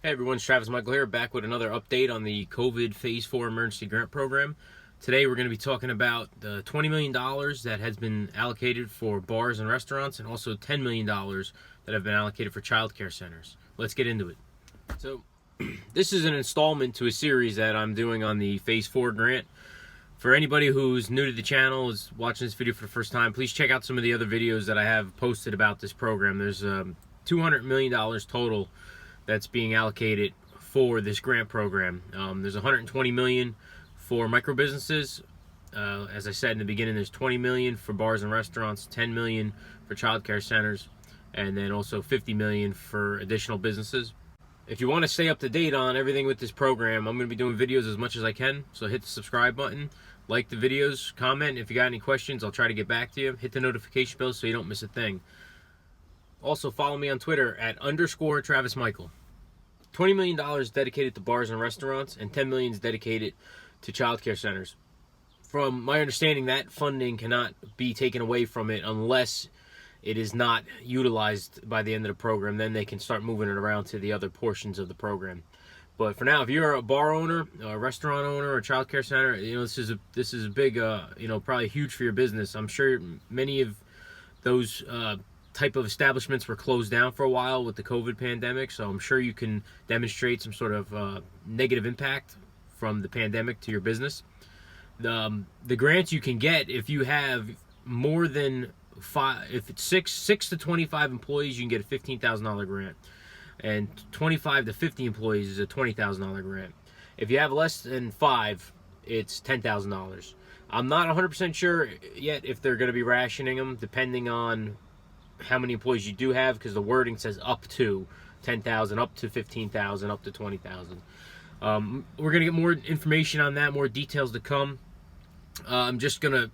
Hey everyone, it's Travis Michael here, back with another update on the COVID Phase 4 Emergency Grant Program. Today we're going to be talking about the $20 million that has been allocated for bars and restaurants, and also $10 million that have been allocated for child care centers. Let's get into it. So, this is an installment to a series that I'm doing on the Phase 4 grant. For anybody who's new to the channel, is watching this video for the first time, please check out some of the other videos that I have posted about this program. There's $200 million total that's being allocated for this grant program. There's $120 million for micro businesses. As I said in the beginning, there's $20 million for bars and restaurants, $10 million for child care centers, and then also $50 million for additional businesses. If you want to stay up to date on everything with this program, I'm going to be doing videos as much as I can, so hit the subscribe button, like the videos, comment. If you got any questions, I'll try to get back to you. Hit the notification bell so you don't miss a thing. Also, follow me on Twitter at _Travis Michael. $20 million dedicated to bars and restaurants, and $10 million is dedicated to child care centers. From my understanding, that funding cannot be taken away from it unless it is not utilized by the end of the program. Then they can start moving it around to the other portions of the program. But for now, if you're a bar owner, a restaurant owner, or a child care center, this is a big, probably huge for your business. I'm sure many of those type of establishments were closed down for a while with the COVID pandemic, so I'm sure you can demonstrate some sort of negative impact from the pandemic to your business. The grants you can get, if you have more than if it's six to 25 employees, you can get a $15,000 grant, and 25 to 50 employees is a $20,000 grant. If you have less than 5, it's $10,000. I'm not 100% sure yet if they're going to be rationing them, depending on how many employees you do have, because the wording says up to 10,000, up to 15,000, up to 20,000. We're going to get more information on that, more details to come. I'm just going to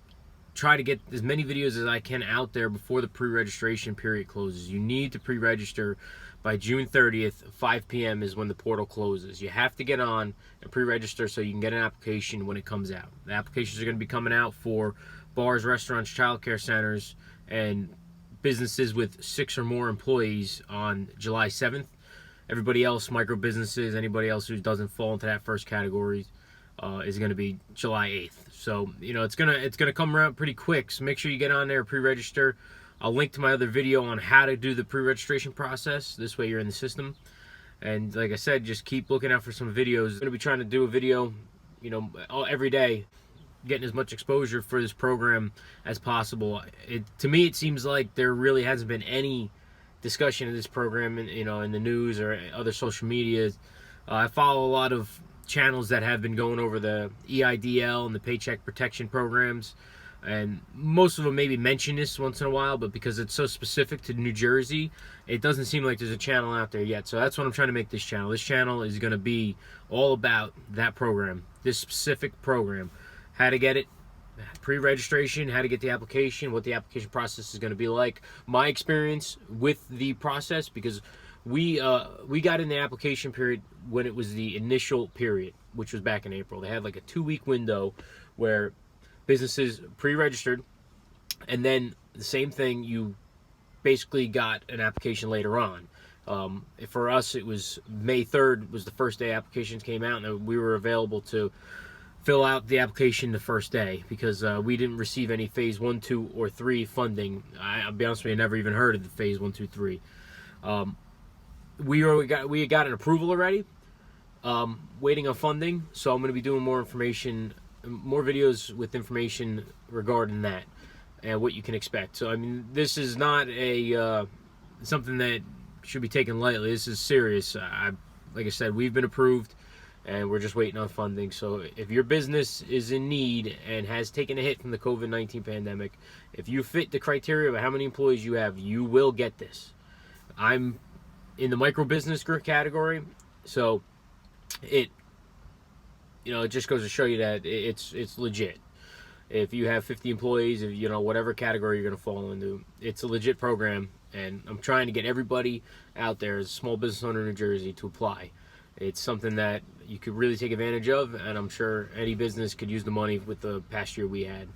try to get as many videos as I can out there before the pre-registration period closes. You need to pre-register by June 30th, 5 p.m. is when the portal closes. You have to get on and pre-register so you can get an application when it comes out. The applications are going to be coming out for bars, restaurants, child care centers, and businesses with 6 or more employees on July 7th. Everybody else, micro businesses, anybody else who doesn't fall into that first category, is going to be July 8th. So, it's gonna come around pretty quick. So make sure you get on there, pre-register. I'll link to my other video on how to do the pre-registration process. This way you're in the system. And like I said, just keep looking out for some videos. I'm going to be trying to do a video, every day, getting as much exposure for this program as possible. To me, it seems like there really hasn't been any discussion of this program in the news or other social media. I follow a lot of channels that have been going over the EIDL and the Paycheck Protection programs, and most of them maybe mention this once in a while, but because it's so specific to New Jersey, it doesn't seem like there's a channel out there yet. So that's what I'm trying to make this channel. This channel is going to be all about that program, this specific program. How to get it, pre-registration, how to get the application, what the application process is going to be like. My experience with the process, because we got in the application period when it was the initial period, which was back in April. They had like a 2-week window where businesses pre-registered, and then the same thing, you basically got an application later on. For us, it was May 3rd was the first day applications came out, and we were available to fill out the application the first day, because we didn't receive any phase 1, 2, or 3 funding. I'll be honest with you, I never even heard of the phase 1, 2, 3. We got an approval already, waiting on funding. So I'm going to be doing more videos with information regarding that and what you can expect. So this is not something that should be taken lightly. This is serious. Like I said, we've been approved, and we're just waiting on funding. So if your business is in need and has taken a hit from the COVID-19 pandemic, if you fit the criteria of how many employees you have, you will get this. I'm in the micro business group category, so it just goes to show you that it's legit. If you have 50 employees, if whatever category you're going to fall into, it's a legit program, and I'm trying to get everybody out there as a small business owner in New Jersey to apply. It's something that you could really take advantage of, and I'm sure any business could use the money with the past year we had.